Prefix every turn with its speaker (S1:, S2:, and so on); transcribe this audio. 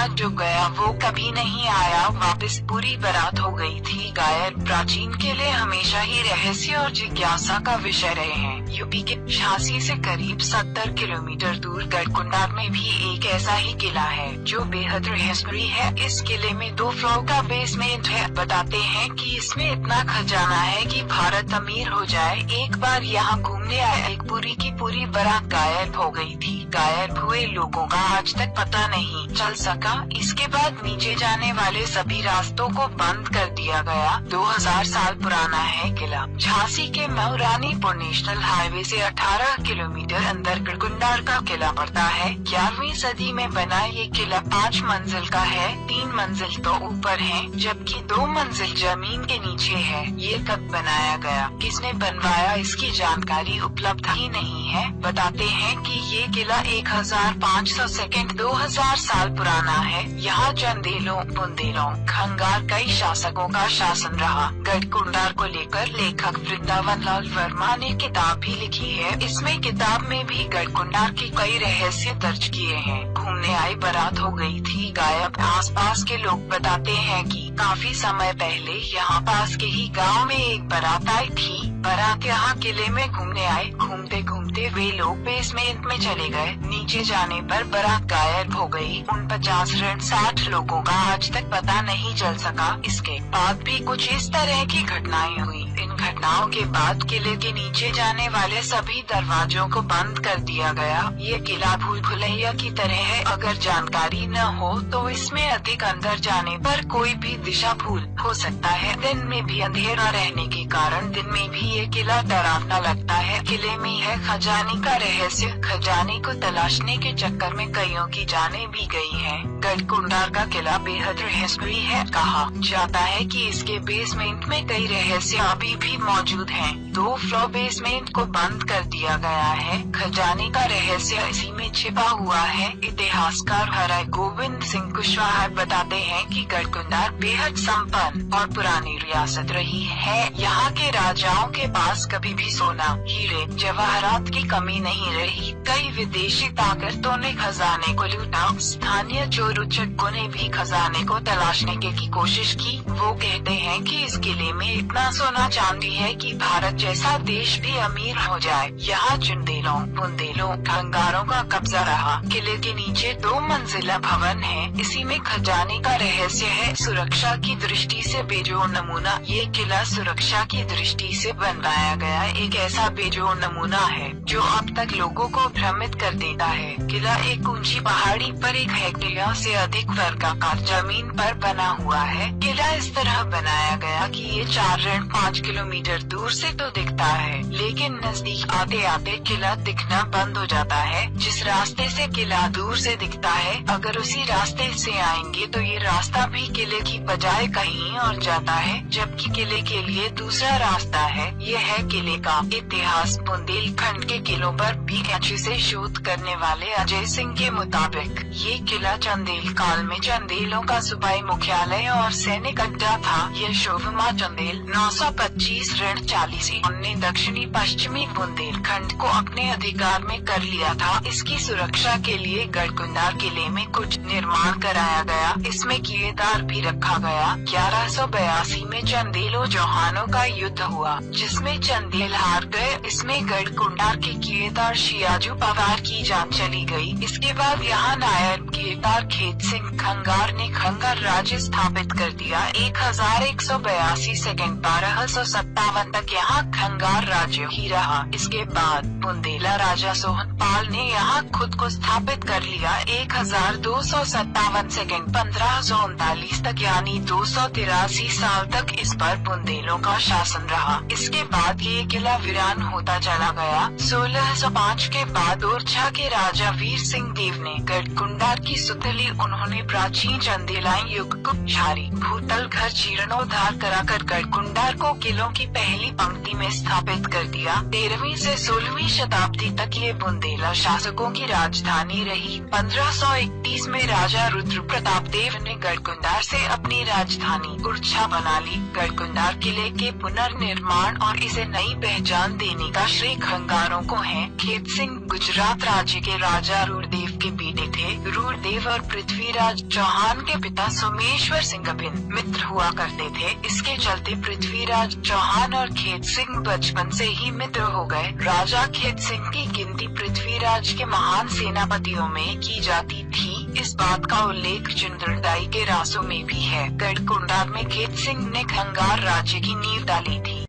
S1: यहाँ जो गया वो कभी नहीं आया वापस, पूरी बारात हो गई थी गायब। प्राचीन किले हमेशा ही रहस्य और जिज्ञासा का विषय रहे हैं। यूपी के झांसी से करीब 70 किलोमीटर दूर गढ़कुंडार में भी एक ऐसा ही किला है जो बेहद रहस्यमयी है। इस किले में 2 फ्लोर का बेसमेंट है। बताते हैं कि इसमें इतना खजाना है कि भारत अमीर हो जाए। एक बार यहाँ घूमने आए एक पूरी की पूरी बारात गायब हो गई थी। गायब हुए लोगों का आज तक पता नहीं चल सका। इसके बाद नीचे जाने वाले सभी रास्तों को बंद कर दिया गया। 2000 साल पुराना है किला। झांसी के मऊरानीपुर नेशनल हाईवे से 18 किलोमीटर अंदर गढ़कुंडार का किला पड़ता है। 11वीं सदी में बना ये किला 5 मंजिल का है। 3 मंजिल तो ऊपर है जबकि 2 मंजिल जमीन के नीचे है। ये कब बनाया गया, किसने बनवाया, इसकी जानकारी उपलब्ध ही नहीं है। बताते हैं कि ये किला 1500 सेकंड 2000 साल पुराना है। यहाँ चंदेलों, बुंदेलों, खंगार कई शासकों का शासन रहा। गढ़कुंडार को लेकर लेखक वृंदावन लाल वर्मा ने किताब भी लिखी है। इसमें किताब में भी गढ़कुंडार के कई रहस्य दर्ज किए हैं। घूमने आई बारात हो गई थी गायब। आसपास के लोग बताते हैं कि काफी समय पहले यहाँ पास के ही गांव में एक बारात आई थी। बारात यहाँ किले में घूमने आए। घूमते घूमते वे लोग बेसमेंट में चले गए। नीचे जाने पर बारात गायब हो गई। उन 50-60 लोगों का आज तक पता नहीं चल सका। इसके बाद भी कुछ इस तरह की घटनाएं हुई। इन घटनाओं के बाद किले के नीचे जाने वाले सभी दरवाजों को बंद कर दिया गया। ये किला भूल भुलैया की तरह है। अगर जानकारी न हो तो इसमें अधिक अंदर जाने पर कोई भी दिशा भूल हो सकता है। दिन में भी अंधेरा रहने के कारण दिन में भी ये किला डरावना लगता है। किले में है खजाने का रहस्य। खजाने को तलाशने के चक्कर में कईयों की जानें भी गई हैं। गढ़कुंडार का किला बेहद रहस्यमयी है। कहा जाता है कि इसके बेसमेंट में कई रहस्य अभी भी मौजूद हैं। 2 फ्लोर बेसमेंट को बंद कर दिया गया है। खजाने का रहस्य इसी में छिपा हुआ है। इतिहासकार हराय गोविंद सिंह कुशवाहा बताते हैं कि गढ़कुंडार बेहद संपन्न और पुरानी रियासत रही है। यहाँ के राजाओं के पास कभी भी सोना, हीरे, जवाहरात की कमी नहीं रही। कई विदेशी ताकतों ने खजाने को लूटा। स्थानीय चोर उचक्कों ने भी खजाने को तलाशने की कोशिश की। वो कहते हैं कि इस किले में इतना सोना चांदी है कि भारत जैसा देश भी अमीर हो जाए। यहाँ चुंदेलों, बुंदेलों, खंगारों का कब्जा रहा। किले के नीचे 2 मंजिला भवन है। इसी में खजाने का रहस्य है। सुरक्षा की दृष्टि से बेजोड़ नमूना। ये किला सुरक्षा की दृष्टि से बनवाया गया एक ऐसा बेजोड़ नमूना है जो अब तक लोगों को भ्रमित कर देता है। किला एक ऊंची पहाड़ी पर 1 हेक्टेयर से अधिक वर्गाकार जमीन पर बना हुआ है। किला इस तरह बनाया गया कि ये 4-5 किलोमीटर दूर से तो दिखता है, लेकिन नजदीक आते आते किला दिखना बंद हो जाता है। जिस रास्ते से किला दूर से दिखता है, अगर उसी रास्ते से आएंगे तो ये रास्ता भी किले की बजाय कहीं और जाता है, जबकि किले के लिए दूसरा रास्ता है। ये है किले का इतिहास। बुंदेलखंड के किलों पर भी से शोध करने वाले अजय सिंह के मुताबिक ये किला चंदेल काल में चंदेलों का सूबाई मुख्यालय और सैनिक अड्डा था। ये शोभमा चंदेल 925-40 ने दक्षिणी पश्चिमी बुंदेलखंड को अपने अधिकार में कर लिया था। इसकी सुरक्षा के लिए गढ़कुंडार किले में कुछ निर्माण कराया गया। इसमें किलेदार भी रखा गया। 1182 में चंदेलों चौहानों का युद्ध हुआ जिसमें चंदेल हार गए। इसमें गढ़कुंडार के किलेदार शियाजू पवार की जान चली गई। इसके बाद यहाँ नायब किलेदार खेत सिंह खंगार ने खंगार राज्य स्थापित कर दिया। 1182 सेकंड 1257 तक यहाँ खंगार राज्य ही रहा। इसके बाद बुंदेला राजा सोहनपाल ने यहाँ खुद को स्थापित कर लिया। 1257 सेकंड 1539 तक यानी 283 साल तक इस पर बुंदेलों का शासन रहा। इसके बाद ये किला वीरान होता चला गया। 1605 के बाद ओरछा के राजा वीर सिंह देव ने गढ़कुंडार की सुतली उन्होंने प्राचीन चंदेलाई युग को झारी भूतल घर जीर्णोद्धार कराकर गढ़कुंडार को किलों की पहली पंक्ति में स्थापित कर दिया। 13वीं से 16वीं शताब्दी तक ये बुंदेला शासकों की राजधानी रही। 1531 में राजा रुद्र प्रताप देव ने गढ़कुंडार से अपनी राजधानी ओरछा बना ली। गढ़कुंडार किले के पुनर्निर्माण और इसे नई पहचान देने का श्रेय खंगारों को है। खेत सिंह गुजरात राज्य के राजा रुद्रदेव के बेटे थे। रूरदेव और पृथ्वीराज चौहान के पिता सोमेश्वर सिंह अभिन्न मित्र हुआ करते थे। इसके चलते पृथ्वीराज चौहान और खेत सिंह बचपन से ही मित्र हो गए। राजा खेत सिंह की गिनती पृथ्वीराज के महान सेनापतियों में की जाती थी। इस बात का उल्लेख चुंदड़दाई के रासों में भी है। गढ़कुंडा में खेत सिंह ने खंगार राज्य की नींव डाली थी।